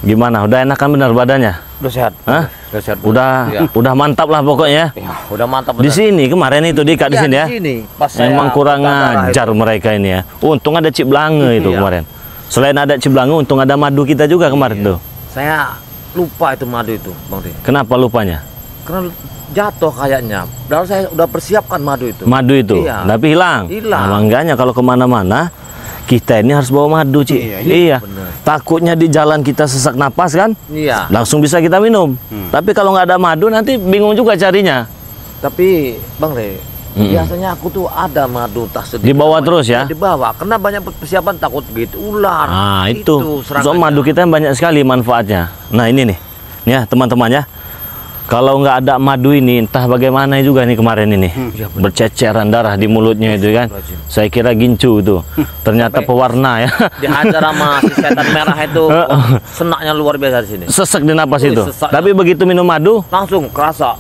Gimana? Udah enakan benar badannya? Udah sehat. Hah? Udah sehat. Udah mantap lah pokoknya. Ya, udah mantap. Di sini kemarin itu di sini ya. Di sini. Pas Memang kurang ajar mereka ini ya. Untung ada Ciblange itu kemarin. Selain ada Ciblange, untung ada madu kita juga kemarin tuh. Saya lupa itu madu itu, Bang Ri. Kenapa lupanya? Karena jatuh kayaknya. Padahal saya udah persiapkan madu itu. Madu itu, tapi hilang. Nah, makanya kalau kemana-mana kita ini harus bawa madu, Ci. Iya. Takutnya di jalan kita sesak napas kan? Iya. Langsung bisa kita minum. Tapi kalau nggak ada madu nanti bingung juga carinya. Tapi Bang Re, biasanya aku tuh ada madu tas dibawa terus ya? Dibawa, karena banyak persiapan takut gitu ular. Nah itu so, madu kita banyak sekali manfaatnya. Nah ini nih, ya teman-teman ya. Kalau nggak ada madu ini, entah bagaimana juga nih kemarin ini, berceceran darah di mulutnya itu kan. Saya kira gincu itu, ternyata pewarna ya. Dihajar sama si setan merah itu, senaknya luar biasa di sini. Sesek di napas itu. Tapi begitu minum madu, langsung kerasa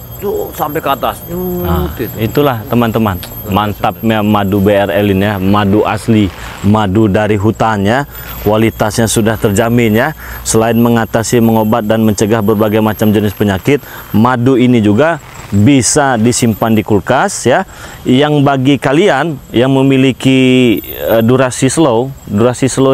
sampai ke atas. Nah, itulah teman-teman, mantapnya madu BRL ini ya, madu asli, madu dari hutannya, kualitasnya sudah terjamin ya. Selain mengatasi, mengobat dan mencegah berbagai macam jenis penyakit, madu ini juga bisa disimpan di kulkas ya. Yang bagi kalian yang memiliki durasi slow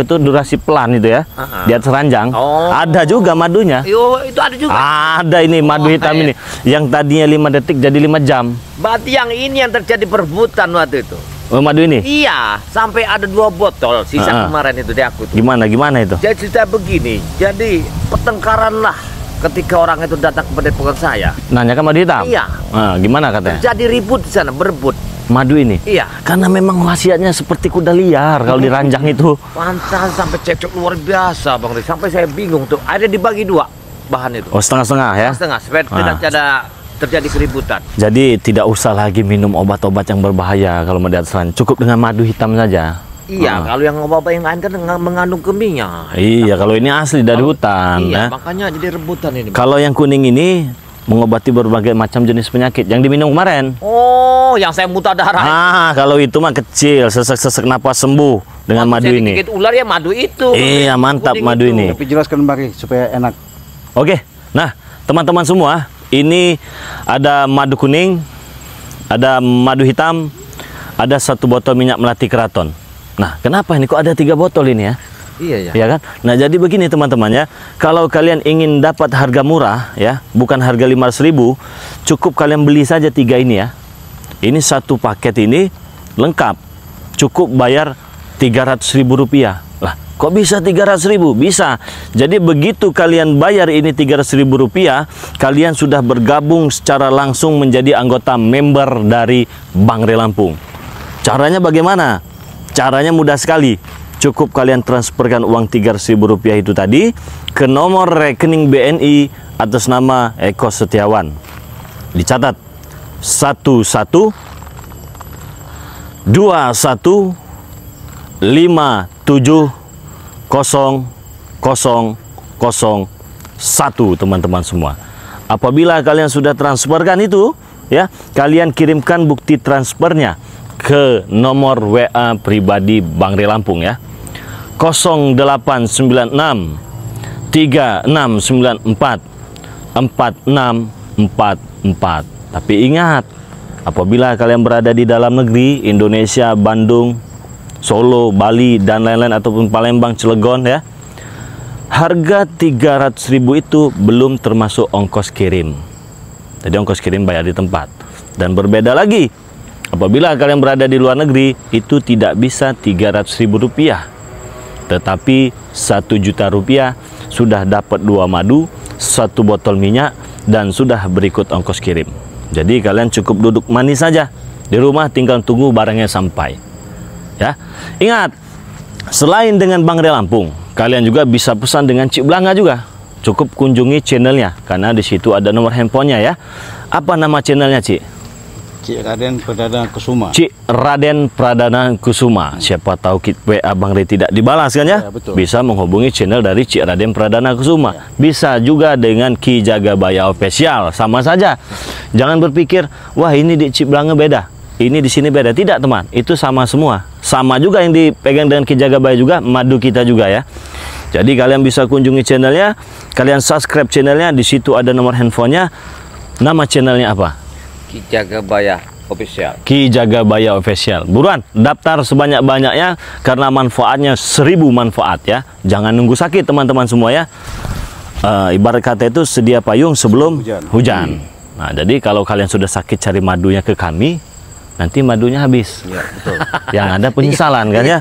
itu durasi pelan itu ya, di atas ranjang, ada juga madunya. Itu ada juga. Ada ini madu hitam ini, yang tadinya 5 detik jadi 5 jam. Berarti yang ini yang terjadi perebutan waktu itu. Oh, madu ini? Iya, sampai ada 2 botol sisa kemarin itu di aku tuh. Gimana itu? Jadi cerita begini, jadi pertengkaran lah ketika orang itu datang ke padepokan saya. Nanya ke madu hitam? Iya. Nah, gimana katanya? Jadi ribut di sana, berebut. Madu ini? Iya. Karena memang wasiatnya seperti kuda liar kalau diranjang itu. Pantas sampai cekcok luar biasa, Bang Ri. Sampai saya bingung tuh. Ada dibagi 2 bahan itu. Oh, setengah-setengah ya? Setengah, supaya tidak ada terjadi keributan. Jadi tidak usah lagi minum obat-obat yang berbahaya kalau mau di atas ranjang. Cukup dengan madu hitam saja. Iya, kalau yang obat-obat yang lain kan mengandung kimia. Iya, kalau ini asli dari hutan. Iya, makanya jadi rebutan ini. Kalau yang kuning ini mengobati berbagai macam jenis penyakit yang diminum kemarin. Oh, yang saya muntah darah. Kalau itu mah kecil, sesek napas sembuh dengan madu ini. Dikit ular ya madu itu. Iya, mantap madu ini. Tapi jelaskan Bang supaya enak. Oke, nah teman-teman semua, ini ada madu kuning, ada madu hitam, ada 1 botol minyak melati keraton. Nah, kenapa ini kok ada 3 botol ini ya? Iya ya. Ya kan? Nah, jadi begini teman-teman ya. Kalau kalian ingin dapat harga murah ya, bukan harga 500.000, cukup kalian beli saja 3 ini ya. Ini 1 paket ini lengkap. Cukup bayar Rp300.000. Lah, kok bisa 300.000? Bisa. Jadi begitu kalian bayar ini Rp300.000, kalian sudah bergabung secara langsung menjadi anggota member dari Bang Ri Lampung. Caranya bagaimana? Caranya mudah sekali. Cukup kalian transferkan uang Rp300.000 itu tadi ke nomor rekening BNI atas nama Eko Setiawan. Dicatat 1121570001 teman-teman semua. Apabila kalian sudah transferkan itu ya, kalian kirimkan bukti transfernya ke nomor WA pribadi Bang Ri Lampung ya, 0896 3694 4644. Tapi ingat, apabila kalian berada di dalam negeri, Indonesia, Bandung, Solo, Bali, dan lain-lain, ataupun Palembang, Cilegon ya, harga 300.000 itu belum termasuk ongkos kirim. Jadi ongkos kirim bayar di tempat. Dan berbeda lagi, apabila kalian berada di luar negeri, itu tidak bisa Rp300.000, tetapi Rp1.000.000 sudah dapat 2 madu, 1 botol minyak, dan sudah berikut ongkos kirim. Jadi kalian cukup duduk manis saja di rumah, tinggal tunggu barangnya sampai. Ya, ingat, selain dengan Bang Ri Lampung, kalian juga bisa pesan dengan Cik Blanga juga. Cukup kunjungi channelnya, karena di situ ada nomor handphonenya ya. Apa nama channelnya, Cik? Cik Raden Pradana Kusuma. Cik Raden Pradana Kusuma. Siapa tahu WA Bang Ri tidak dibalas kan ya? Betul. Bisa menghubungi channel dari Cik Raden Pradana Kusuma. Ya. Bisa juga dengan Ki Jagabaya Official, sama saja. Jangan berpikir, wah ini di Cik Blanga beda, ini di sini beda. Tidak teman, itu sama semua. Sama juga yang dipegang dengan Ki Jagabaya juga, madu kita juga ya. Jadi kalian bisa kunjungi channelnya, kalian subscribe channelnya, di situ ada nomor handphonenya. Nama channelnya apa? Ki Jagabaya Official. Ki Jagabaya Official. Buruan, daftar sebanyak-banyaknya karena manfaatnya 1000 manfaat ya. Jangan nunggu sakit teman-teman semua ya. Ibarat kata itu sedia payung sebelum hujan. Nah, jadi kalau kalian sudah sakit cari madunya ke kami, nanti madunya habis. Ya, betul. Yang ada penyesalan kan ya.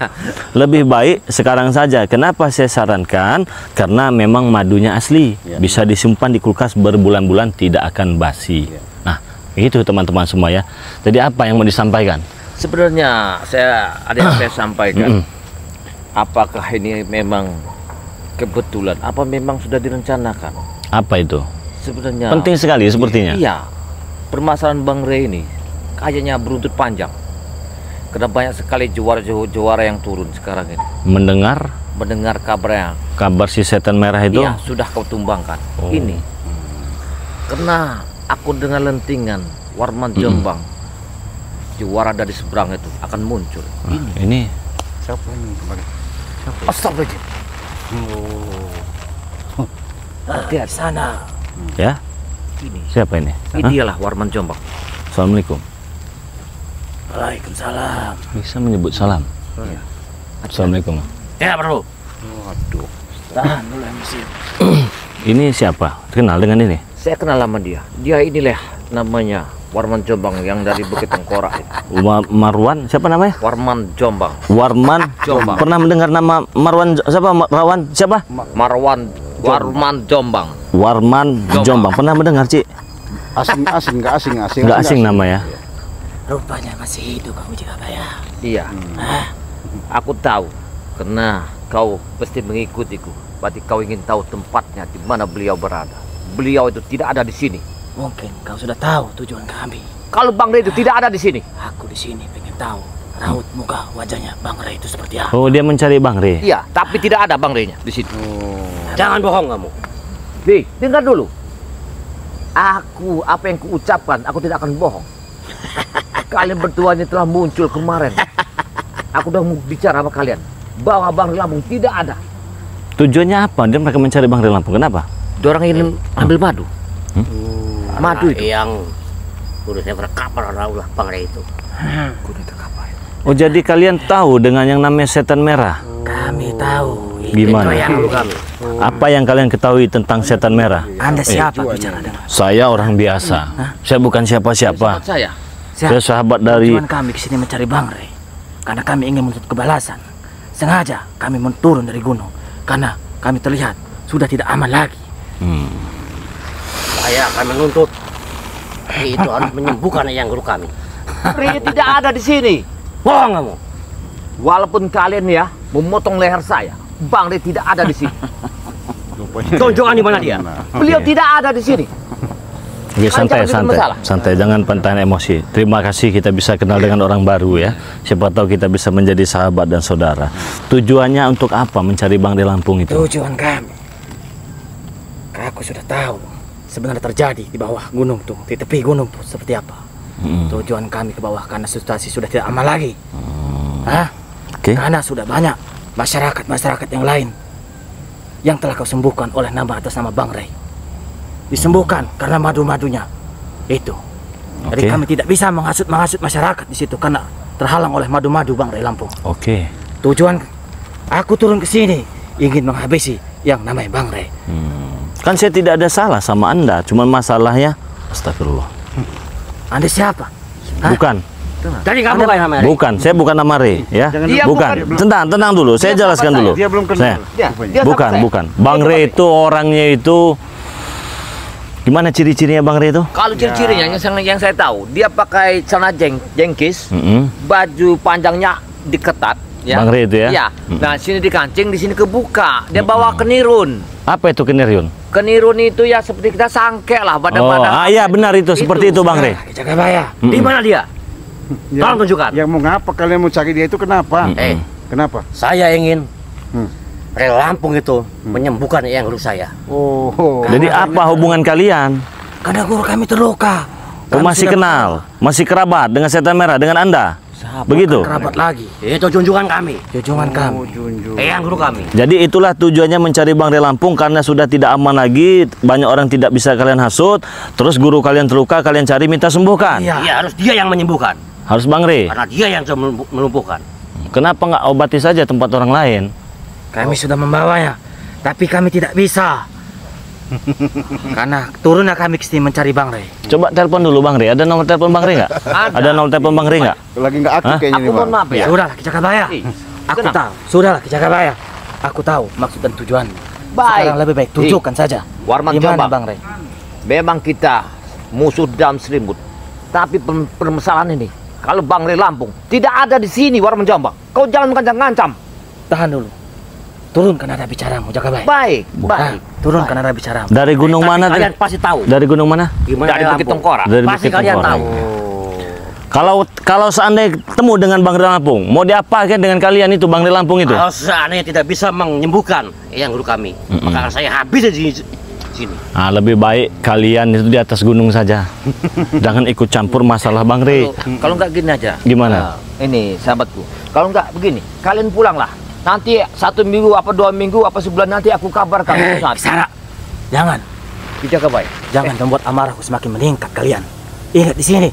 Lebih baik sekarang saja. Kenapa saya sarankan? Karena memang madunya asli, bisa disimpan di kulkas berbulan-bulan tidak akan basi. Nah, itu teman-teman semua ya. Jadi apa yang mau disampaikan? Sebenarnya ada yang saya sampaikan. Apakah ini memang kebetulan? Apa memang sudah direncanakan? Apa itu? Sebenarnya Penting sekali sepertinya. Iya. Permasalahan Bang Rey ini kayaknya beruntut panjang. Karena banyak sekali juara yang turun sekarang ini. Mendengar kabar si setan merah itu? Iya, sudah kau tumbangkan. Ini karena aku dengar lentingan Warman Jombang, juara dari seberang itu akan muncul. Ini Siapa ini kemarin? Astagfirullahaladzim. Lihat sana. ya. Ini Siapa ini? Hah? dialah Warman Jombang. Assalamualaikum. Waalaikumsalam. Bisa menyebut salam. Assalamualaikum. Ya, bro. Waduh. Tahan dulu emosi. Ini siapa? Kenal dengan ini? Saya kenal sama dia. Dia inilah namanya Warman Jombang yang dari Bukit Tengkorak itu. Marwan, siapa namanya? Warman Jombang. Warman Jombang. Pernah mendengar nama Marwan siapa? Rawan siapa? Warman Jombang. Warman Jombang. Pernah mendengar, Cik? Asing Nggak asing nama ya. Rupanya masih hidup kamu Jagabaya. Iya. Aku tahu karena kau pasti mengikutiku. Berarti kau ingin tahu tempatnya di mana beliau berada. Beliau itu tidak ada di sini. Mungkin kau sudah tahu tujuan kami. Kalau Bang Rey itu tidak ada di sini. Aku di sini pengen tahu raut muka wajahnya Bang Rey itu seperti apa. Oh, dia mencari Bang Rey. Iya, tapi tidak ada Bang Rey-nya di sini. Jangan bohong kamu. Hei, dengar dulu. Apa yang kuucapkan, aku tidak akan bohong. Kalian berdua ini telah muncul kemarin. Aku udah mau bicara sama kalian bahwa Bang Rey Lampung tidak ada. Tujuannya apa? Dia mereka mencari Bang Rey Lampung. Kenapa? Dorang ingin ambil madu. Madu itu. Yang udah saya berkabar ulah Bang Rey itu. Oh, jadi kalian tahu dengan yang namanya setan merah? Kami tahu. Gimana? Itu kami. Apa yang kalian ketahui tentang setan merah? Anda siapa bicara dengan? Saya orang biasa. Saya bukan siapa-siapa. Saya. Saya sahabat dari... Tujuan kami ke sini mencari Bang Rey. Karena kami ingin menuntut kebalasan. Sengaja kami menurun dari gunung. Karena kami terlihat sudah tidak aman lagi. Saya akan menuntut itu harus menyembuhkan yang guru kami. Rey tidak ada di sini. Bohong kamu. Walaupun kalian ya memotong leher saya, Bang Rey tidak ada di sini. Tunjukkan di mana dia. Beliau tidak ada di sini. Oke, santai, Jangan bikin masalah. santai, jangan pantahan emosi. Terima kasih kita bisa kenal dengan orang baru ya. Siapa tahu kita bisa menjadi sahabat dan saudara. Tujuannya untuk apa mencari Bang Rey Lampung itu? Tujuan kami. Aku sudah tahu sebenarnya terjadi di bawah gunung tuh, di tepi gunung tuh seperti apa. Tujuan kami ke bawah karena situasi sudah tidak aman lagi. Oke. Karena sudah banyak masyarakat yang lain yang telah kau sembuhkan oleh nama atas nama Bang Rey. Disembuhkan karena madu-madunya itu. Jadi Oke. kami tidak bisa menghasut masyarakat di situ karena terhalang oleh madu-madu Bang Rey Lampung. Oke. Tujuan aku turun ke sini ingin menghabisi yang namanya Bang Rey. Kan saya tidak ada salah sama Anda, cuman masalahnya astagfirullah. Anda siapa? Hah? Bukan. Tadi kamu kayak namanya Rey? Bukan, saya bukan nama Rey ya. Dia Bukan. bukan. Tenang dulu, saya Dia jelaskan sahabat dulu. Dia belum kenal. Saya. Dia Bukan, sahabat saya. bukan. Bang Dia Rey sahabat itu orangnya itu gimana ciri-cirinya Bang Rey itu? Kalau ciri-cirinya yang saya tahu, dia pakai celana jengkis, baju panjangnya diketat. Ya. Bang Rey itu ya? Iya. Nah, sini dikancing, di sini kebuka. Dia bawa kenirun. Apa itu keniriun? Kenirun itu ya seperti kita sangke lah pada Oh, iya benar itu, seperti itu Bang Rey. Jagabaya. Di mana dia? Ya, Tolong tunjukkan. Yang mau ngapa kalian mau cari dia itu kenapa? Kenapa? Saya ingin Hmm. Rey Lampung itu menyembuhkan yang guru saya. Oh. Jadi apa hubungan kalian? Karena guru kami terluka. Oh, masih kenal, masih kerabat dengan setan merah dengan Anda? Begitu. Kerabat lagi. Itu junjungan kami. Junjungan kami. Junjung. Yang guru kami. Jadi itulah tujuannya mencari Bang Rey Lampung, karena sudah tidak aman lagi, banyak orang tidak bisa kalian hasut, terus guru kalian terluka, kalian cari minta sembuhkan. Iya. Iya, harus dia yang menyembuhkan. Harus Bang Rey. Karena dia yang melumpuhkan. Kenapa nggak obati saja tempat orang lain? Kami sudah membawanya, tapi kami tidak bisa. Karena turunnya kami ke sini mencari Bang Rey. Coba telepon dulu Bang Rey. Ada nomor telepon Bang Rey nggak? Ada nomor telepon Bang Rey nggak? Lagi nggak aktif Hah? kayaknya Aku nih, mohon Bang. maaf ya. Sudahlah Ki Jakabaya. Aku Kenapa? tahu. Sudahlah Ki Jakabaya. Aku tahu maksud dan tujuan. Baik. Sekarang lebih baik tunjukkan saja. Warman Di mana Jombang. Bang Rey? Memang kita musuh dalam selimut. Tapi permasalahan ini, kalau Bang Rey Lampung tidak ada di sini, Warman Jombang, kau jangan mengancam-ngancam. Tahan dulu. Turunkan nada bicaramu, Jakabaya. Baik, baik. Turunkan nada bicaramu. Dari gunung Tapi mana? kalian pasti tahu. Dari gunung mana? Gimana Dari Bukit Lampung. Tengkorak. Dari Pasti Bukit kalian Tengkorak. tahu. Kalau seandainya ketemu dengan Bang Rey Lampung, mau diapakan dengan kalian itu Bang Rey Lampung itu? Kalau seandainya tidak bisa menyembuhkan yang guru kami, maka saya habis di sini. Ah, lebih baik kalian itu di atas gunung saja. Jangan ikut campur masalah Bang Rey. Kalau nggak gini aja. Gimana? Ini sahabatku. Kalau nggak begini, kalian pulanglah. Nanti 1 minggu, apa 2 minggu, apa sebulan nanti aku kabarkan. Kisara, jangan. Kita kabar. Jangan membuat amarahku semakin meningkat kalian. Ingat di sini.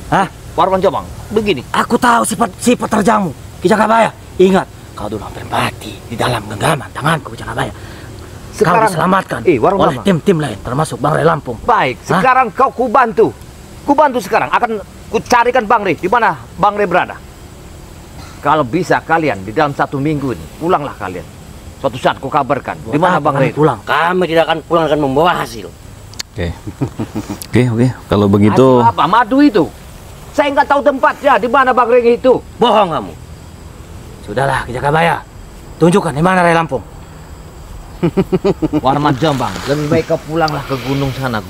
Hah? Warman Jombang, begini. Aku tahu sifat terjangmu, Ki Jakabaya. Ingat, kau dulu hampir mati di dalam genggaman tanganku, Ki Jakabaya. Kau Sekarang- diselamatkan Warman oleh Jombang. tim-tim lain, termasuk Bang Rey Lampung. Baik, Hah? sekarang kau kubantu. Kubantu sekarang. Akan kucarikan Bang Rey. Di mana Bang Rey berada. Kalau bisa kalian di dalam 1 minggu ini, pulanglah kalian. Suatu saat ku kabarkan. Di mana Bang Rey? Pulang. Kami tidak akan pulang akan membawa hasil. Oke. Oke. Kalau begitu, Hasil apa? Madu itu. Saya nggak tahu tempatnya. Di mana Bang Rey itu? Bohong kamu. Sudahlah, Ki Jakabaya. Tunjukkan di mana Rey Lampung. Warman Jombang, lebih baik kau pulanglah ke gunung sana,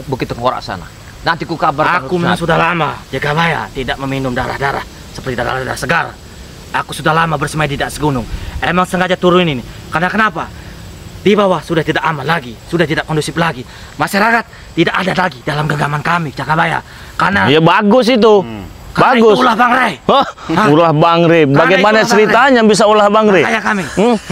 Bukit Tengkorak sana. Nanti ku kabarkan. Aku memang sudah lama, Jakabaya, tidak meminum darah-darah seperti darah-darah segar. Aku sudah lama bersemedi di atas gunung. Emang sengaja turun ini. Karena kenapa? Di bawah sudah tidak aman lagi, sudah tidak kondusif lagi. Masyarakat tidak ada lagi dalam genggaman kami, Jakabaya. Karena ya bagus itu. karena Bagus. itu ulah Bang Rey. Hah? Ulah Bang Rey. Bagaimana itu ulah Bang ceritanya bisa ulah Bang Rey? Kayak kami.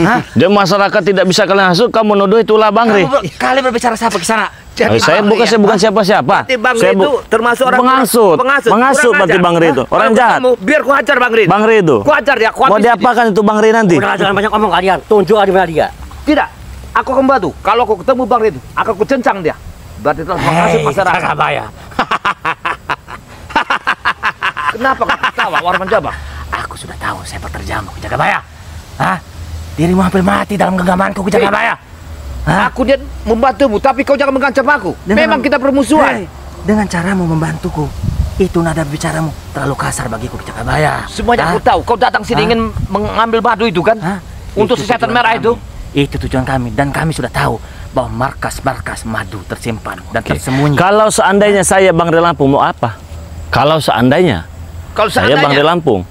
Hah? Dia masyarakat tidak bisa kalian hasut, kamu nuduh itu ulah Bang Rey. Kalian berbicara siapa ke sana? Saya bukan siapa-siapa. Berarti Bang Saya Rey itu termasuk orang pengasut. Mengasut Kurang berarti ajar. Bang Rey itu. Orang Kalau jahat. kamu, biar ku hajar Bang Rey. Bang Rey itu. Ku hajar dia. Ku Mau habisi diapakan itu Bang Rey nanti? Udah jangan banyak ngomong kalian. Tunjuk aja mana dia. dia. Tidak. Aku akan bantu. Kalau aku ketemu Bang Rey itu, akan ku cencang dia. Berarti telah menghasut masyarakat. Jakabaya. Kenapa kau ketawa, Warman Jombang? Aku sudah tahu siapa terjamu, Ki Jakabaya. Hah? Dirimu hampir mati dalam genggamanku, Ki Jakabaya. Hah? Aku dia membantumu, tapi kau jangan mengancam aku. Dengan- Memang kita bermusuhan. Hei, dengan caramu membantuku, itu nada bicaramu terlalu kasar bagiku, Ki Jakabaya. Semuanya Hah? aku tahu. Kau datang sini Hah? ingin mengambil madu itu kan? Hah? Untuk Itu sesetan tujuan merah kami. itu. Itu tujuan kami, dan kami sudah tahu bahwa markas-markas madu tersimpan dan Oke. tersembunyi. Kalau seandainya saya Bang Rey Lampung mau apa? Kalau seandainya Kalau saya Bang Rey Lampung.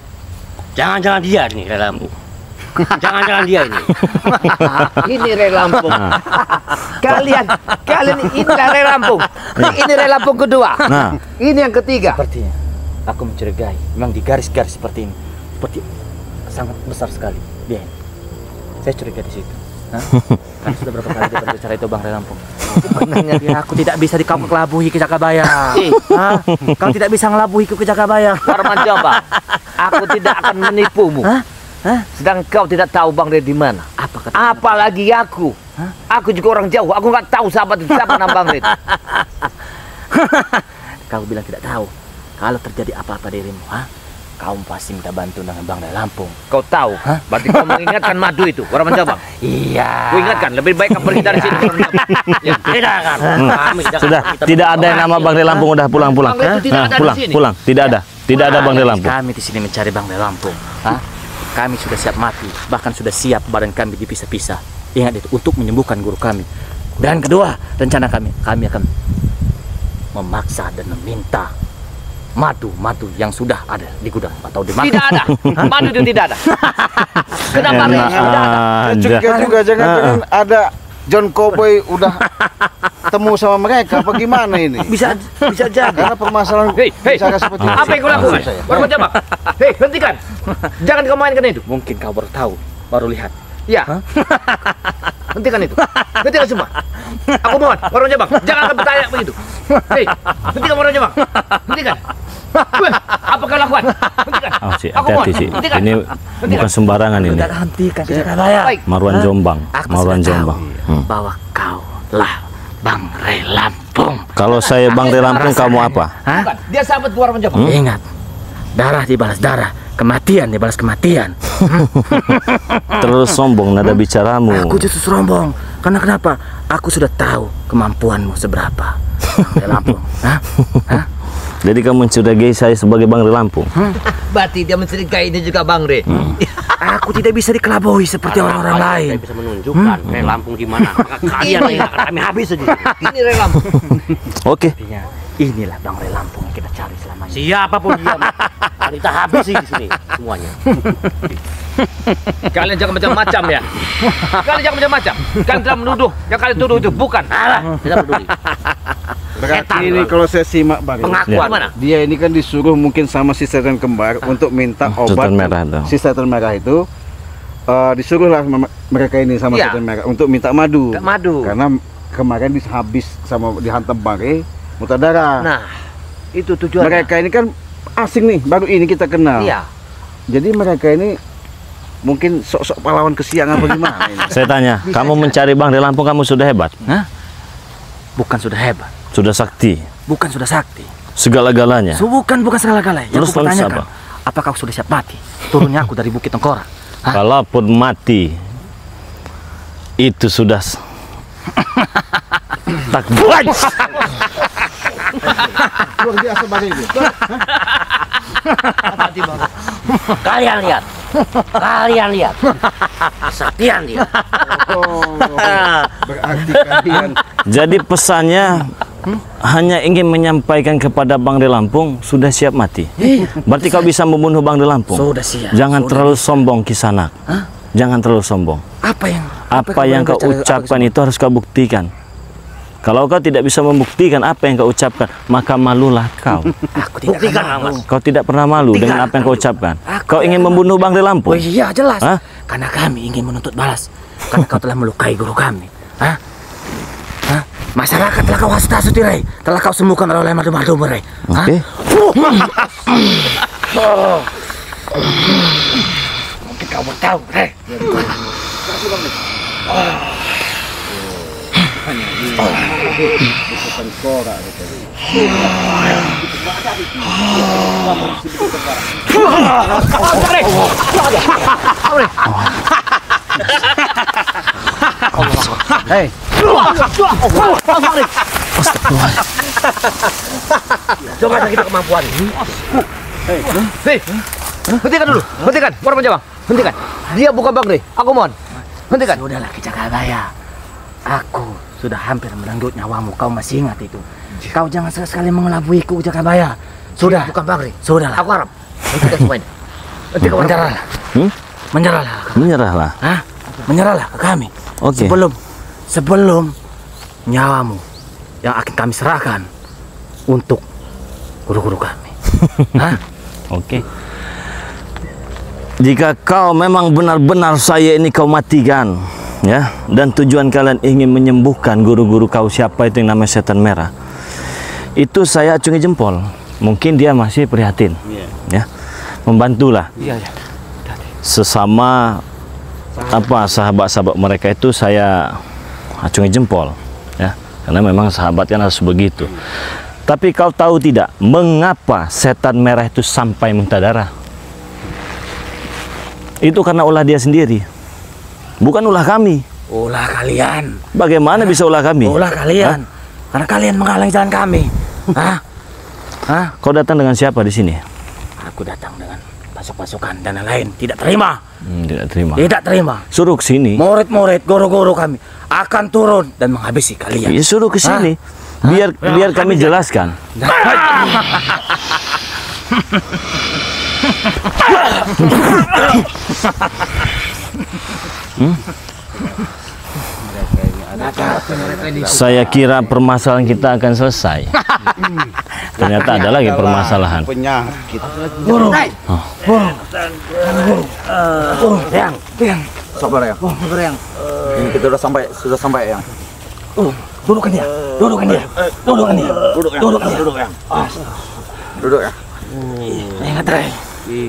Jangan-jangan dia nih Rey Lampung. Jangan-jangan dia ini. ini Rey Lampung. kalian ini Rey Lampung. Ini Rey Lampung kedua. Nah, Ini yang ketiga. Sepertinya aku mencurigai, memang di garis-garis seperti ini, seperti sangat besar sekali. Bien, saya curiga di situ. Hah? Kan sudah berapa kali dia berbicara itu Bang Rey Lampung. Ya, aku tidak bisa dikelabuhi Ki Jakabaya. Hah? Kau tidak bisa ngelabuhi Ki Jakabaya. Warman Jombang, aku tidak akan menipumu. Hah? Hah? Sedang kau tidak tahu Bang Rey di mana. Apa kata? Apalagi aku. Hah? Aku juga orang jauh. Aku nggak tahu sahabat itu siapa nama Bang Rey. Kau bilang tidak tahu. Kalau terjadi apa-apa dirimu, kau pasti minta bantu dengan Bang Rey Lampung. Kau tahu. Hah? Berarti kau mengingatkan madu itu. Warman Jombang. Iya. Ku ingatkan. Lebih baik kau pergi dari sini. Warman Jombang. Ya. Tidak kan. Kami tidak sudah akan- kita tidak ada yang nama Bang Rey Lampung, udah pulang. Bang Rey itu tidak ada di Pulang, sini. pulang. Tidak ada. Tidak ada Bang Rey Lampung. Kami di sini mencari Bang Rey Lampung. Kami sudah siap mati, bahkan sudah siap badan kami dipisah-pisah. Ingat itu, untuk menyembuhkan guru kami. Dan kedua, rencana kami akan memaksa dan meminta madu yang sudah ada di gudang atau di Tidak ada. Madu itu tidak ada. Kenapa Rey? Enak Tidak ada. Saya aja. curiga juga, jangan-jangan ada John Cowboy udah ketemu sama mereka apa gimana ini? Bisa jadi. Karena permasalahan Hei, bicara seperti itu. Apa yang kau lakukan? Baru jambak. Hei, hentikan. Jangan kau mainkan itu. Mungkin kau baru tahu, baru lihat. Ya. Hentikan itu. Hentikan semua. Aku mohon, baru jambak. Jangan kau bertanya begitu. Hei, hentikan baru jambak. Hentikan. Weh, apa kau lakukan? Hentikan. Oh, Ci, Aku mohon. hati-hati, Ci. Hentikan. Ini bukan sembarangan ini. Tidak hentikan Jakabaya. Baik. Marwan Jombang. Aku Marwan sudah tahu Jombang. bahwa kau lah Bang Rey Lampung. Kalau saya Bang Rey Lampung, kamu apa? Hah? Bukan. Dia sahabat keluar menjambak. Ingat, darah dibalas darah, kematian dibalas kematian. Terlalu sombong nada bicaramu. Aku justru sombong. Karena kenapa? Aku sudah tahu kemampuanmu seberapa. Bang Rey Lampung. Hah? Hah? Jadi kamu mencurigai saya sebagai Bang Rey Lampung? Berarti dia mencurigai ini juga Bang Rey. Aku tidak bisa dikelabui seperti orang-orang lain. Saya bisa menunjukkan Rey Lampung di mana. Maka kalian yang akan kami habis saja. Ini Rey Lampung. Oke. Artinya, inilah Bang Rey Lampung yang kita cari selama ini. Siapapun dia, kita habis di sini semuanya. Kalian jangan macam-macam ya. Kalian jangan macam-macam. Kalian telah menuduh. Yang kalian tuduh itu bukan. Alah, tidak peduli. Berarti ini kalau saya simak Bang, Pengakuan Mana? dia ini kan disuruh mungkin sama si setan kembar untuk minta obat. Setan merah tuh. Si setan merah itu disuruhlah mereka ini sama Iya. setan merah untuk minta madu. Minta madu. Karena kemarin habis sama dihantam Bang Rey, muntah darah. Nah, itu tujuannya. Mereka ini kan asing nih, baru ini kita kenal. Iya. Jadi mereka ini mungkin sok-sok pahlawan kesiangan apa gimana ini? Saya tanya, kamu mencari Bang Rey Lampung, kamu sudah hebat? Hah? Bukan sudah hebat, Sudah sakti? bukan sudah sakti. Segala-galanya? Bukan segala-galanya. Yang Terus aku pertanyakan, apa? apakah kau sudah siap mati? Turunnya aku dari Bukit Tengkorak. Hah? Kalaupun mati, itu sudah takdir. Luar biasa Bang Rey itu. Kalian lihat. Kalian lihat. Kesaktian dia. Oh, berarti kalian Jadi pesannya hanya ingin menyampaikan kepada Bang Rey Lampung, sudah siap mati. Berarti kau bisa membunuh Bang Rey Lampung. Sudah siap. Jangan Sudah. terlalu sombong Kisanak. Jangan terlalu sombong. Apa yang kau ucapkan itu harus kau buktikan. Kalau kau tidak bisa membuktikan apa yang kau ucapkan, maka malulah kau. Aku tidak Buktikan, akan malu. Mas. Kau tidak pernah malu dengan apa yang kau ucapkan. Aku Kau ingin tidak membunuh Bang Rey Oh Lampung. iya jelas. Hah? Karena kami ingin menuntut balas. Karena kau telah melukai guru kami. Hah? Hah? Masyarakat telah kau hasuti Rey. Telah kau sembuhkan oleh madu-madu Rey. Hah? Oke. Mungkin kau mau tahu Rey. hei, Coba kita kemampuan. Hei, hentikan dulu. Hentikan. Baru menjambak. Hentikan. Dia bukan Bang Rey. Aku mohon. Hentikan. Sudahlah Jakabaya. Aku sudah hampir merenggut nyawamu. Kau masih ingat itu? Kau jangan sekali-sekali mengelabuiku Jakabaya. Sudah. Bukan Bang Rey. Sudahlah. Aku harap. Hentikan semuanya. Hentikan. Menyerahlah. Hmm? Menyerahlah. Menyerahlah. Hah? Menyerahlah ke kami. Oke. Sebelum nyawamu yang akan kami serahkan untuk guru-guru kami. Hah? Oke. Jika kau memang benar-benar saya ini kau matikan, ya, dan tujuan kalian ingin menyembuhkan guru-guru kau siapa itu yang namanya setan merah, itu saya acungi jempol. Mungkin dia masih prihatin, ya, membantulah. Sesama apa sahabat-sahabat mereka itu saya acungi jempol, ya, karena memang sahabat kan harus begitu. Tapi kau tahu tidak mengapa setan merah itu sampai muntah darah? Itu karena ulah dia sendiri, bukan ulah kami. Ulah kalian. Bagaimana bisa ulah kami? Ulah kalian. Karena kalian menghalangi jalan kami. Hah? Hah? Kau datang dengan siapa di sini? Aku datang dengan pasukan dan lain-lain. Tidak terima. Tidak terima. Tidak terima. Suruh ke sini. Murid-murid, guru-guru kami akan turun dan menghabisi kalian. Ya, suruh ke sini. Biar kami jelaskan. Saya kira permasalahan kita akan selesai. Ternyata ada lagi permasalahan. Penyakit. Yang. Sabar ya. Sabar yang. Ini kita sudah sampai ya. Dudukkan dia. Duduk ya. Duduk ya. Ingat Rey.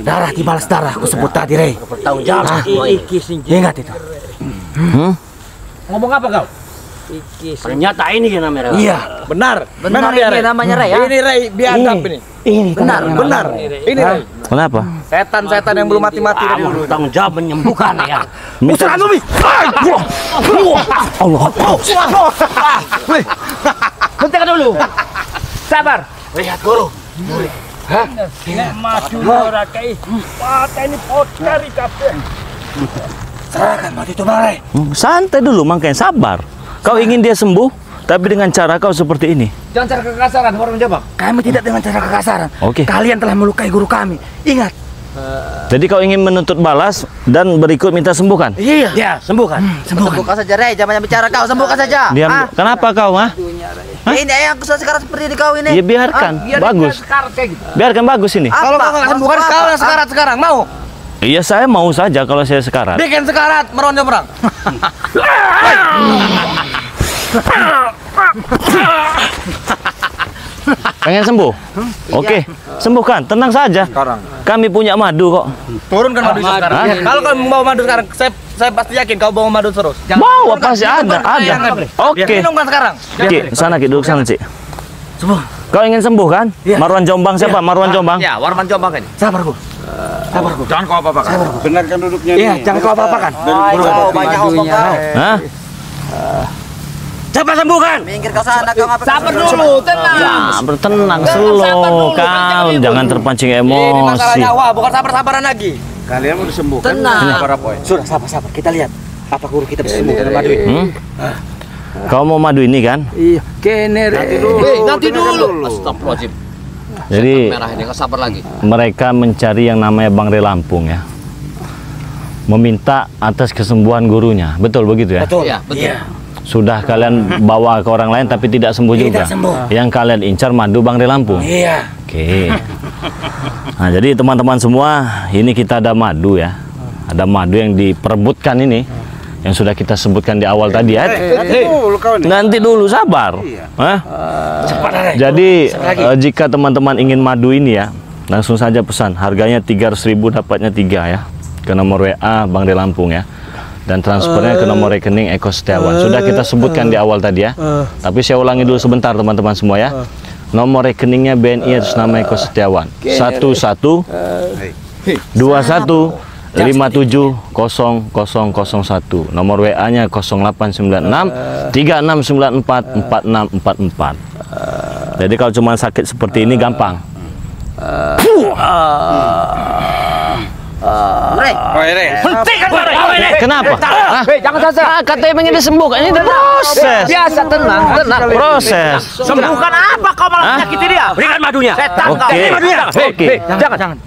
Darah dibalas darah. Aku sebut tadi Rey. Bertanggung jawab. Ingat itu. Ngomong apa kau? Ternyata ini yang namanya. Iya. Benar. Benar ini namanya Rey ya. Ini Rey biadab ini. Ini benar. Ini Rey. Kenapa? Setan-setan yang belum mati-mati dari dulu. Bertanggung jawab menyembuhkan ya. Minta Allah. Hentikan dulu. Sabar. Lihat guru. Serahkan mati itu Rey. santai dulu, makanya sabar. Kau ingin dia sembuh, tapi dengan cara kau seperti ini. Jangan cara kekasaran, orang menjawab. Kami tidak dengan cara kekasaran. Oke. Kalian telah melukai guru kami. Ingat. Jadi kau ingin menuntut balas dan berikut minta sembuhkan? Iya. Ya, sembuhkan. Sembuhkan saja Rey, jangan bicara kau. Sembuhkan saja. Diam. Kenapa kau, Hah? Ini yang sekarang seperti di kau ini. Ya biarkan, bagus. Biarkan bagus ini. Kalau kau nggak sembuhkan kau yang sekarat sekarang mau? Iya, saya mau saja kalau saya sekarat. Bikin sekarat meronjong perang. Pengen sembuh? Oke, sembuhkan. Tenang saja. Sekarang. Kami punya madu kok. Turunkan madu sekarang. Hah? Kalau kau mau madu sekarang, saya pasti yakin kau bawa madu terus. Bawa pasti ada. Oke. Minumkan sekarang. Ki, sana Ki, duduk sana, Cik. Sembuh. Kau ingin sembuh kan? Iya. Marwan Jombang siapa? Marwan Jombang. Ya, Warman Jombang kan. Sabar guru. Sabar guru. Jangan kau apa-apakan. Benarkan duduknya Iya, nih. jangan kau apa-apakan. Banyak madunya. Hah? Coba sembuhkan. Minggir kau sana, kau ngapa? Sabar dulu, tenang. Sabar, tenang, slow, kalm, jangan terpancing Ini masalah emosi. nyawa, bukan sabar-sabaran lagi. Kalian mau disembuhkan. Tenang. Para poin. Sudah, sabar. Kita lihat. Apa guru kita bisa sembuh dengan madu ini? Kau mau madu ini kan? Iya. Kene Nanti dulu. Astagfirullahaladzim. Jadi Merah ini, kau sabar lagi. mereka mencari yang namanya Bang Rey Lampung ya. Meminta atas kesembuhan gurunya. Betul begitu ya? Betul. Iya, betul. Sudah kalian bawa ke orang lain tapi tidak sembuh juga. sembuh. Yang kalian incar madu Bang Rey Lampung. Iya. Oke. Nah, jadi teman-teman semua, ini kita ada madu ya. Ada madu yang diperebutkan ini. Yang sudah kita sebutkan di awal tadi ya. Nanti dulu kau nih. Nanti dulu sabar. Hah? Jadi jika teman-teman ingin madu ini ya, langsung saja pesan. Harganya 300.000, dapatnya 3 ya. Ke nomor WA Bang Rey Lampung ya. Dan transfernya ke nomor rekening Eko Setiawan. Sudah kita sebutkan di awal tadi ya. Tapi saya ulangi dulu sebentar teman-teman semua ya. Nomor rekeningnya BNI atas nama Eko Setiawan. 11 21 570001. Nomor WA-nya 0896 3694 4644. Jadi kalau cuma sakit seperti ini gampang. Hentikan Rey. Kenapa? Hah? Jangan sasa. Katanya pengen disembuhkan. Ini proses. Biasa, tenang. Proses. Sembuhkan apa kau malah menyakiti dia? Berikan madunya. Setan kau. Oke. Oke. Jangan.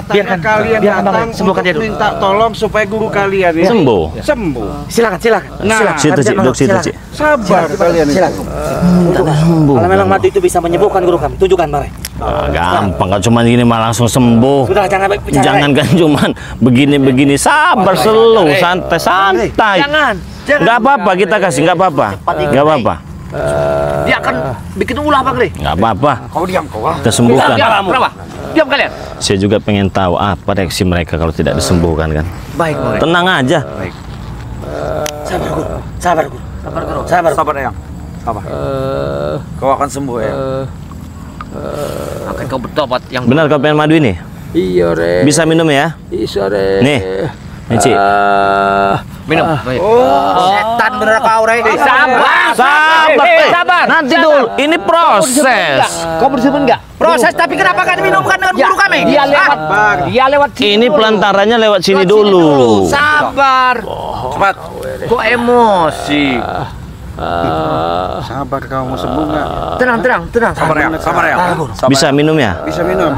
Biarkan kalian datang sembuhkan dia dulu. minta tolong supaya guru kalian ya Sembuh. sembuh. Silakan. Nah, Situ Cik, duduk situ Cik. sabar kalian ini. Sembuh. Kalau memang madu itu bisa menyembuhkan guru kami, tunjukkan Mare. Gampang, kalau cuma gini malah langsung sembuh. Sudah, jangan bicara. Jangankan cuman begini-begini, sabar, slow, santai. Jangan. Nggak apa-apa, kita kasih, nggak apa-apa. Nggak apa-apa. Dia akan bikin ulah Bang Rey. Nggak apa-apa. Kau diam kau ah. Kita sembuhkan. Kenapa? Diam kalian. Saya juga pengen tahu apa reaksi mereka kalau tidak disembuhkan kan. Baik, Bang Rey. Tenang aja. Sabar guru. Sabar yang. Sabar. Kau akan sembuh ya. Akan kau bertobat yang Benar kau pengen madu ini? Iya, Re. Bisa minum ya? Bisa, Re. Nih, nih Cik. minum. Baik. Setan bener kau, Re. Sabar. Nanti dulu. Ini proses. Kau bersemen enggak? Proses, tapi kenapa kan diminumkan dengan guru kami? Dia lewat sini. Ini pelantarannya lewat sini dulu. Sabar. Cepat. Kok emosi? Sabar, kau mau sembuh nggak? Tenang. Sabar ya. Bisa minum ya? Bisa minum.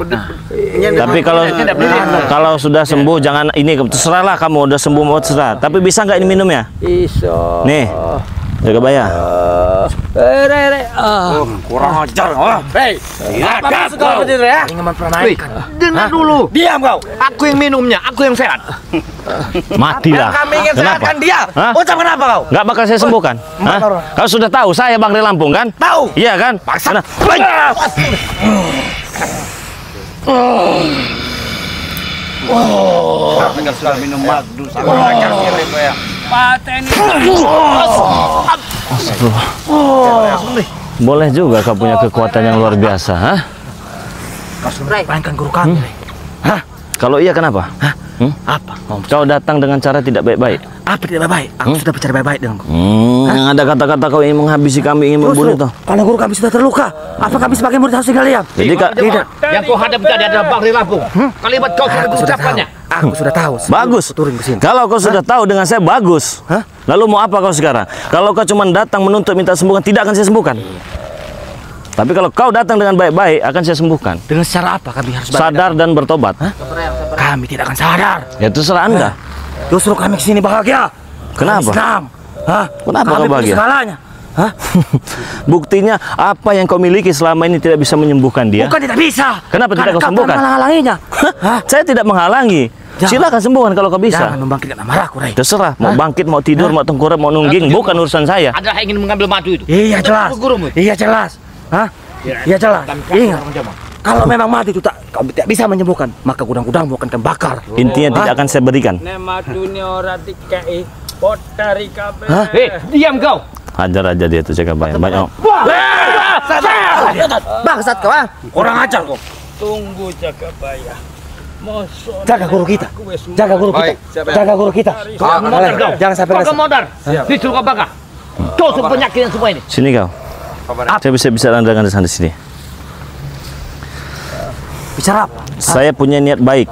Tapi kalau sudah sembuh jangan ini, terserahlah kamu udah sembuh mau terserah. Tapi bisa nggak ini minum ya? Iso. Nih, jaga bayar. Kurang ajar. Hei, apa segala begitu ya? Dengar dulu. Diam kau. Aku yang minumnya, aku yang sehat. Matilah. Kami ingin Kenapa? sehatkan dia. Hah? Ucap kenapa kau? Nggak bakal saya sembuhkan. Hah? Kau sudah tahu saya Bang Rey Lampung kan? Tahu. Iya kan? Sana. Sudah minum madu. Kurang ajar kau ya. Boleh juga kau punya kekuatan yang luar biasa, hah? Mainkan guru kami. Hah? Kalau iya kenapa? Hah? Apa? Kau datang dengan cara tidak baik-baik. Apa tidak baik? Aku sudah bicara baik-baik dengan kau. Yang ada kata-kata kau ingin menghabisi kami, ingin membunuh toh. Kalau guru kami sudah terluka, apa kami sebagai murid harus tinggal diam? Jadi Tidak. Yang kau hadap tadi adalah Bang Rey Lampung. Kalimat kau sudah Aku sudah tahu. ucapkannya. Aku sudah tahu. bagus. Turun ke sini. Kalau kau sudah tahu dengan saya bagus. Hah? Lalu mau apa kau sekarang? Kalau kau cuma datang menuntut minta sembuhkan, tidak akan saya sembuhkan. Tapi kalau kau datang dengan baik-baik, akan saya sembuhkan. Dengan cara apa kami harus Sadar dan bertobat. Kami tidak akan sadar. Ya terserah Anda. Justru kami kesini bahagia. Kenapa? Kami senang. Hah? Kenapa kami kau punya bahagia? segalanya. Hah? Buktinya apa yang kau miliki selama ini tidak bisa menyembuhkan dia. Bukan tidak bisa. Kenapa tidak kau Karena sembuhkan? menghalanginya. Hah? Saya tidak menghalangi. Jangan. Silakan sembuhkan kalau kau bisa. Jangan membangkitkan amarahku, Rey. Terserah, mau bangkit, mau tidur, mau tengkurap, mau nungging, bukan urusan saya. Adalah ingin mengambil madu itu. Iya jelas. Gurumu. Iya jelas. Hah? Iya jelas. Ingat. Kalau memang mati itu kau tidak bisa menyembuhkan, maka gudang-gudang akan kami bakar. Intinya tidak akan saya berikan. Hah? Diam kau. Hajar aja dia tuh jaga bayar. Banyak. Bangsat kau, ah. Kurang ajar kau. Jaga guru kita. Jaga guru kita. Baik, siap ya. Jaga guru kita. Jangan sampai Kau modal. Disuruh kau bakar. Kau suruh penyakitan semua ini. Sini kau. Saya bisa bicara dengan di sini. bicara apa? Saya punya niat baik.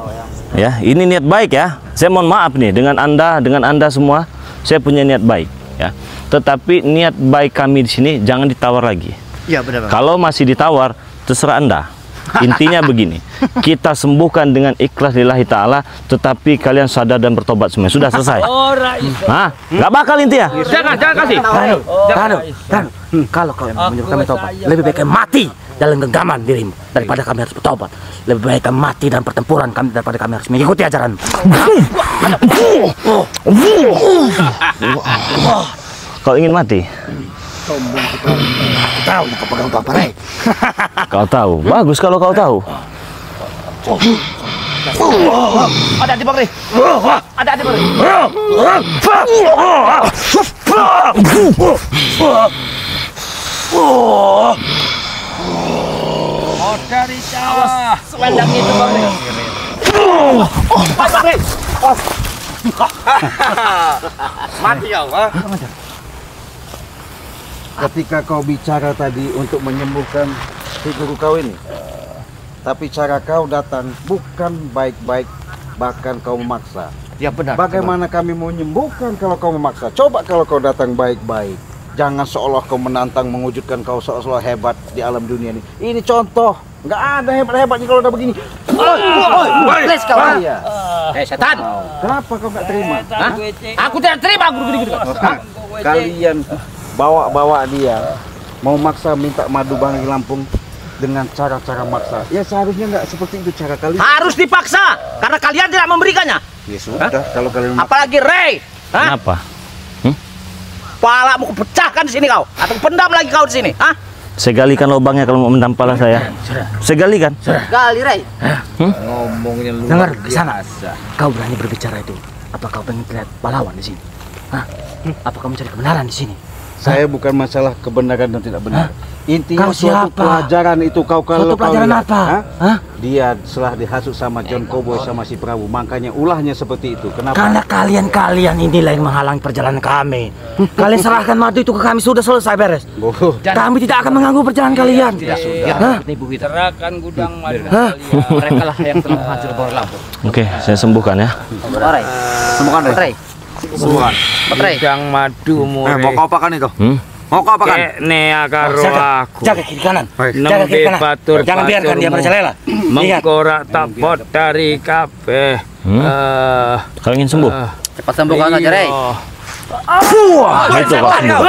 Ya, ini niat baik ya. Saya mohon maaf nih dengan Anda semua. Saya punya niat baik ya. Tetapi niat baik kami di sini jangan ditawar lagi. Iya benar. Kalau masih ditawar, terserah Anda. Intinya begini, kita sembuhkan dengan ikhlas lillahi ta'ala, tetapi kalian sadar dan bertobat semua. Sudah selesai. Hah? Nggak bakal intinya. Jangan kasih. Dan kalau kau yang menyuruh kami tobat, lebih baik kami mati dalam genggaman dirimu daripada kami harus bertobat. Lebih baik kami mati dalam pertempuran kami daripada kami harus mengikuti ajaranmu. Kau ingin mati? Tahu kau pegang apa, Rey? Kau tahu. Bagus kalau kau tahu. Ada di Bang Rey. Ada di Bang Rey. Selendang itu Bang Rey. Bang Rey. Mati kau, ha? Ketika kau bicara tadi untuk menyembuhkan si guru kau ini, tapi cara kau datang bukan baik-baik, bahkan kau memaksa. Ya benar. Bagaimana kami mau menyembuhkan kalau kau memaksa? Coba kalau kau datang baik-baik. Jangan seolah kau menantang, mewujudkan kau seolah hebat di alam dunia ini. Ini contoh, nggak ada hebat-hebatnya kalau udah begini. Please kau. Iya. Setan. Kenapa kau nggak terima? Hah? Aku tidak terima guru gitu. Kalian bawa dia mau maksa minta madu Bang Rey Lampung dengan cara-cara maksa. Ya seharusnya nggak seperti itu cara kalian. Harus dipaksa karena kalian tidak memberikannya. Ya sudah, kalau kalian Apalagi Rey. Hah? Kenapa? Palamu kupecahkan di sini kau atau pendam lagi kau di sini. Hah? Saya galikan lubangnya kalau mau mendam pala saya. Saya galikan. Kali Rey. ngomongnya luar Dengar di sana. biasa. Kau berani berbicara itu. Apa kau pengen terlihat pahlawan di sini? Hah? Apa kamu cari kebenaran di sini? Saya bukan masalah kebenaran dan tidak benar. Intinya Kau suatu siapa? pelajaran itu kau kalau Suatu kau pelajaran lihat, apa? hah? Hah? Dia setelah dihasut sama John Cowboy sama si Prabu, makanya ulahnya seperti itu. Kenapa? Karena kalian inilah yang menghalangi perjalanan kami. Kalian serahkan madu itu ke kami, sudah selesai beres. Oh, Kami tidak akan mengganggu perjalanan kalian. Hah? Ibu kita. Serahkan gudang madu Hah? Mereka lah yang telah menghancurkan Bang Rey Lampung. Oke, saya sembuhkan ya. Rey. sembuhkan deh. Rey. Sembuhkan. Rey. gudang madu Mau kau apakan itu? Mau kau apa kan? Nea karo aku. Jaga kiri kanan. Jaga Nembe kiri kanan. batur. Jangan biarkan dia merajalela. Ingat. Mengkorak tapot dari kabeh. Kau ingin sembuh? Cepat sembuhkan saja, Rey. Itu kau sembuh.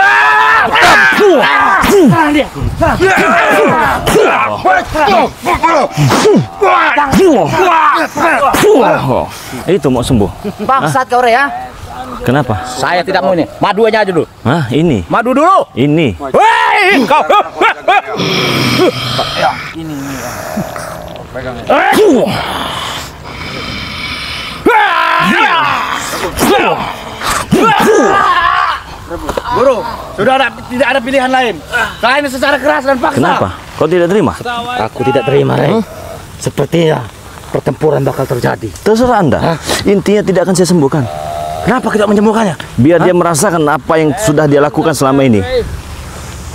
Itu mau sembuh. Bangsat kau, Rey, ya. Kenapa? Saya tidak mau ini. Madu aja dulu. Hah, ini. Madu dulu. Ini. Hei, kau. Guru, tidak ada pilihan lain. Selain secara keras dan paksa. Kenapa? Kau tidak terima? Aku tidak terima, Rey. Sepertinya pertempuran bakal terjadi. Terserah Anda. Intinya tidak akan saya sembuhkan. Kenapa tidak menyembuhkannya? Biar dia merasakan apa yang sudah dia lakukan selama ini.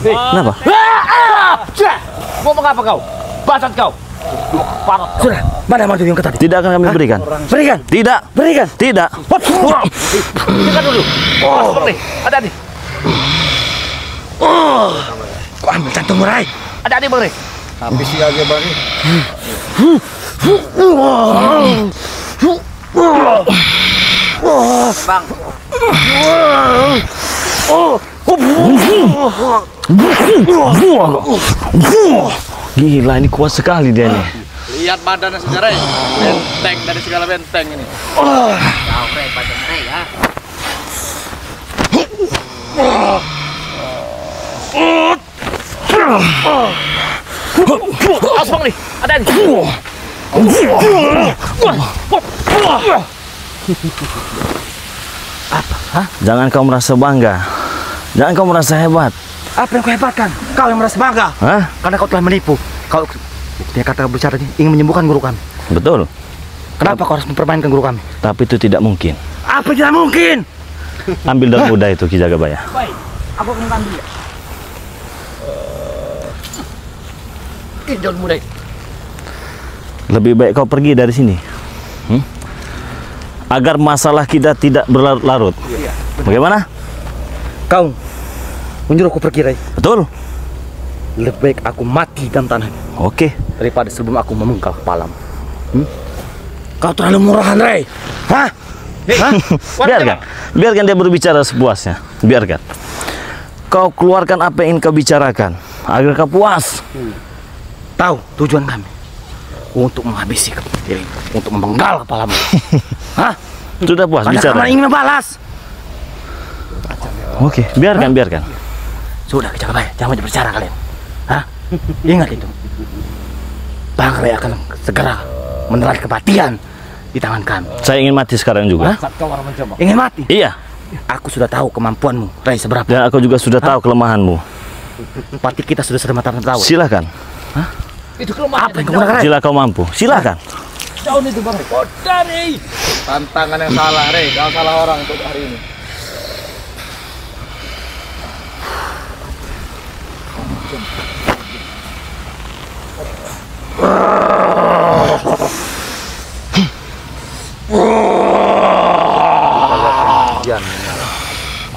Kenapa? Mau mengapa kau? Bangsat kau. Sudah, mana madu yang tadi? Tidak akan kami berikan. Berikan. Tidak. Berikan. Tidak. Dengar dulu. Bang Rey, ada nih. Kau ambil jantung Rey. Ada nih Bang Rey. Habisi aja Bang. Bang. Gila, ini kuat sekali dia nih. Lihat badannya saja, Rey. Benteng dari segala benteng ini. Kau, Rey, badan Rey, ya. Awas Bang Rey, ada nih. Jangan kau merasa bangga. Jangan kau merasa hebat. Apa yang kau hebatkan? Kau yang merasa bangga. Hah? Karena kau telah menipu. Kau dia kata bicara ingin menyembuhkan guru kami. Betul. Kenapa kau harus mempermainkan guru kami? Tapi itu tidak mungkin. Apa tidak mungkin? Ambil daun muda itu Ki Jagabaya. Baik, aku akan ambil. Ini daun muda. Lebih baik kau pergi dari sini. Agar masalah kita tidak berlarut-larut. Bagaimana? Kau menyuruhku pergi, Rey. Betul. Lebih baik aku mati dalam tanah ini Oke. daripada sebelum aku memenggal kepalamu. Kau terlalu murahan, Rey. Hah? Biarkan dia berbicara sepuasnya. Biarkan. Kau keluarkan apa yang ingin kau bicarakan agar kau puas. Tahu tujuan kami untuk menghabisi dirimu, untuk memenggal kepalamu. Hah? Sudah puas Karena bicara. kamu ingin membalas. Oke, biarkan. Sudah, Jagabaya, jangan banyak berbicara kalian. Hah? Ingat itu. Bang Rey akan segera menelan kematian di tangan kami. Saya ingin mati sekarang juga. Ingin mati? Iya. Aku sudah tahu kemampuanmu, Rey, seberapa. Dan aku juga sudah tahu kelemahanmu. Berarti kita sudah mata-mata tahu. Silakan. Itu kelemahan. Apa yang kamu gunakan, Rey? Jika kau mampu, silakan. Daun itu Bang Rey. Dari. Tantangan yang salah, Rey. Kau salah orang untuk hari ini.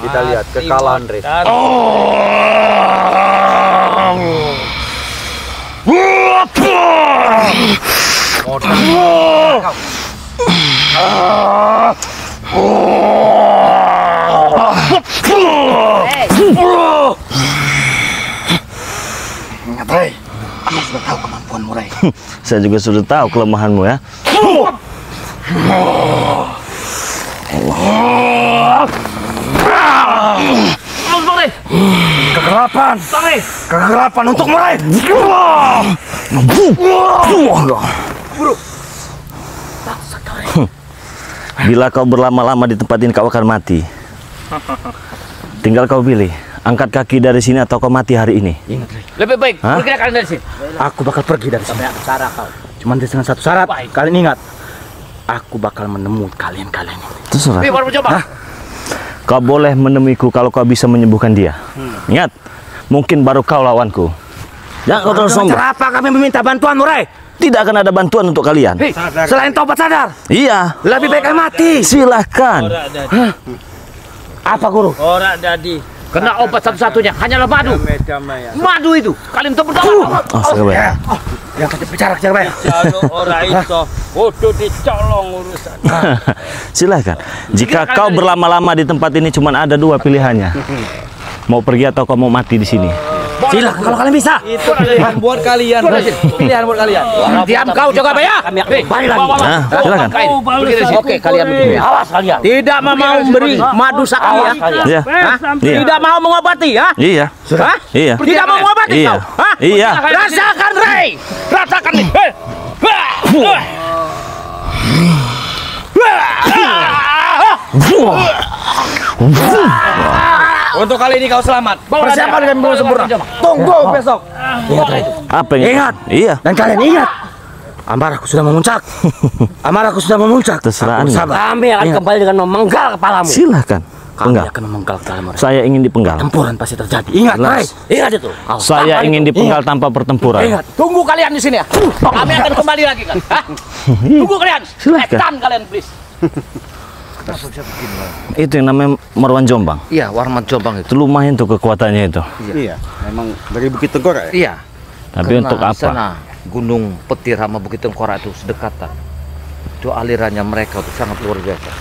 Kita lihat kekalahan Rey. Ingat, Rey. Aku sudah tahu kemampuanmu, Rey. Saya juga sudah tahu kelemahanmu ya. Bang Rey. Kegelapan. Bang Rey. Kegelapan untukmu, Rey. Bila kau berlama-lama di tempat ini kau akan mati. Tinggal kau pilih, angkat kaki dari sini atau kau mati hari ini. Ingat, Rey. Lebih baik Hah? pergi kalian dari sini. Aku bakal pergi dari sini. Cara kau. Cuman dengan satu syarat. Baik. Kalian ingat. Aku bakal menemui kalian ini. Terserah. Baru mencoba. Kau boleh menemuiku kalau kau bisa menyembuhkan dia. Ingat, mungkin baru kau lawanku. Jangan kau terus sombong. Cara apa kami meminta bantuanmu, Rey? Tidak akan ada bantuan untuk kalian. Hei, Selain tobat sadar. Iya, Lebih baik kami mati. silahkan. Apa, Guru? Ora dadi Kena obat satu-satunya hanyalah madu. Ya. Madu itu. Kalian tepuk tangan. Sekabaya. Yang kata bicara Sekabaya. Kalau orang itu kudu dicolong urusan. Silakan. Jika kau berlama-lama di tempat ini cuma ada dua pilihannya. Mau pergi atau kau mau mati di sini. Silakan kalau kalian bisa. Itu pilihan buat kalian. Pilihan buat kalian. Diam kau Sekabaya. Kami akan kembali lagi. Nah, silakan. Oke, kalian begini. Awas kalian. Tidak mau memberi madu sakti ya. Iya. Iya. Tidak mau mengobati ya. Iya. Hah? Iya. Tidak mau mengobati Iya. kau. Hah? Iya. Rasakan, Rey. Rasakan nih. Untuk kali ini kau selamat. Persiapan kami belum sempurna. Tunggu besok. Apa yang Ingat. Iya. Dan kalian ingat, amarahku sudah memuncak. Amarahku sudah memuncak. Terserah Aku Anda. sabar. Kami akan kembali dengan memenggal kepalamu. Silakan. Kami Penggal. akan memenggal kepalamu. Saya ingin dipenggal. Tempuran pasti terjadi. Ingat, Ray. Ingat itu. Kau Saya ingin dipenggal tanpa pertempuran. Ingat. Tunggu kalian di sini ya. Kami akan kembali lagi kan. Hah? Tunggu kalian. Silakan. Etan kalian please. Itu yang namanya Marwan Jombang. Iya, Warman Jombang itu. Itu lumayan tuh kekuatannya itu. Iya, memang dari Bukit Tengkorak ya? Iya. Tapi Karena untuk apa? Sana Gunung Petir sama Bukit Tengkorak itu sedekatan. Itu alirannya mereka itu sangat luar biasa.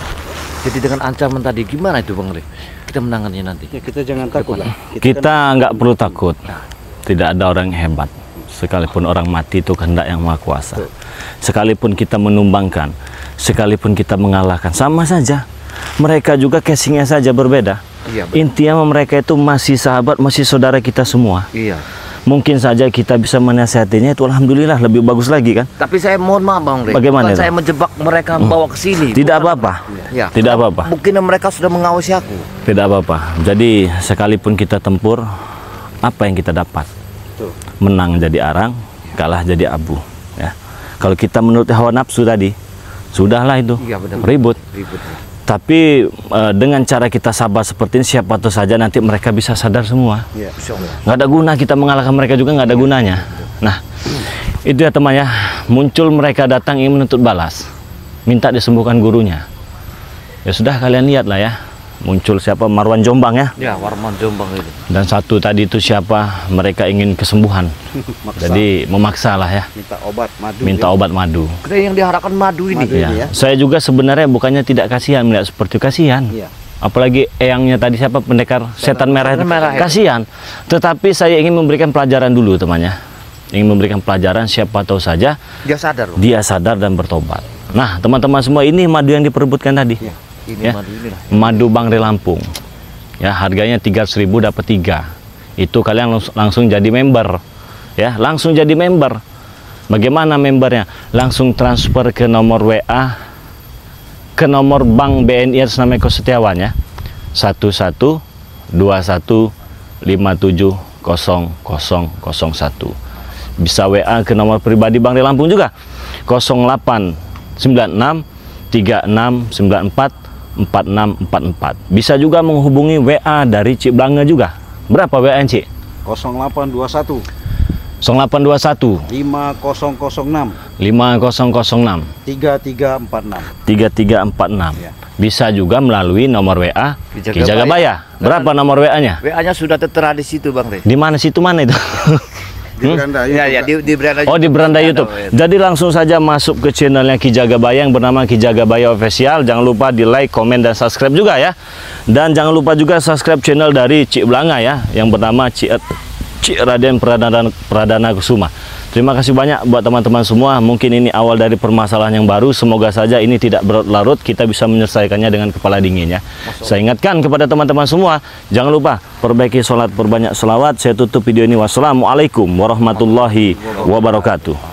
Jadi dengan ancaman tadi gimana itu Bang Rey? Kita menangannya nanti. Ya, kita jangan takut lah. Kita nggak perlu takut. Tidak ada orang yang hebat. Sekalipun orang mati itu kehendak yang maha kuasa. Sekalipun kita menumbangkan, sekalipun kita mengalahkan, sama saja. Mereka juga casingnya saja berbeda. Iya, betul. Intinya mereka itu masih sahabat, masih saudara kita semua. Iya. Mungkin saja kita bisa menasihatinya, itu alhamdulillah lebih bagus lagi kan. Tapi saya mohon maaf Bang Rey. Bagaimana Bukan itu? saya menjebak mereka bawa ke sini. Tidak apa-apa. Ya. Tidak apa-apa. Mungkin mereka sudah mengawasi aku. Tidak apa-apa. Jadi sekalipun kita tempur, apa yang kita dapat? Menang jadi arang, kalah jadi abu. Ya. Kalau kita menurut hawa nafsu tadi, sudahlah itu. Iya, benar. Ribut. Ribut. Tapi dengan cara kita sabar seperti ini, siapa tahu saja nanti mereka bisa sadar semua. Iya. Nggak ada guna kita mengalahkan mereka juga, nggak ada gunanya. Nah, itu ya teman ya. Muncul mereka datang ingin menuntut balas, minta disembuhkan gurunya. Ya sudah, kalian lihat lah ya. Muncul siapa? Marwan Jombang ya. Ya, Warman Jombang itu. Dan satu tadi itu siapa? Mereka ingin kesembuhan. Jadi memaksa lah ya. Minta obat madu. Minta obat madu. Kita yang diharapkan madu ini. Madu. Ya. Ini ya. Saya juga sebenarnya bukannya tidak kasihan melihat seperti itu, kasihan. Iya. Apalagi eyangnya tadi siapa, pendekar setan merah itu. Setan merah, ya. Kasihan. Tetapi saya ingin memberikan pelajaran dulu temannya. Ingin memberikan pelajaran, siapa tahu saja Dia sadar loh. dia sadar dan bertobat. Nah, teman-teman semua, ini madu yang diperebutkan tadi. Iya. Ini Ya. madu ini lah. Madu Bang Rey Lampung. Ya, harganya 300.000 dapat 3. Itu kalian langsung jadi member. Ya, langsung jadi member. Bagaimana membernya? Langsung transfer ke nomor WA, ke nomor Bank BNI atas nama Eko Setiawan ya. 1121570001. Bisa WA ke nomor pribadi Bang Rey Lampung juga. 089636944644. Bisa juga menghubungi WA dari Cik Blanga juga. Berapa WA Cik? 0821 0821 5006 5006 3346. 3346. Ya. Bisa juga melalui nomor WA Ki Ki Jagabaya. Berapa nomor WA-nya? WA-nya sudah tertera di situ Bang Rey. Di mana situ, mana itu? Di beranda Ya, ya, di beranda. Oh, di beranda YouTube. Jadi langsung saja masuk ke channelnya Ki Jagabaya yang bernama Ki Jagabaya Official. Jangan lupa di like, komen, dan subscribe juga ya. Dan jangan lupa juga subscribe channel dari Cik Blanga ya, yang bernama Cik Raden Pradana Kusuma. Terima kasih banyak buat teman-teman semua. Mungkin ini awal dari permasalahan yang baru. Semoga saja ini tidak berlarut, kita bisa menyelesaikannya dengan kepala dingin ya. Saya ingatkan kepada teman-teman semua, jangan lupa perbaiki sholat, perbanyak selawat. Saya tutup video ini. Wassalamualaikum warahmatullahi wabarakatuh.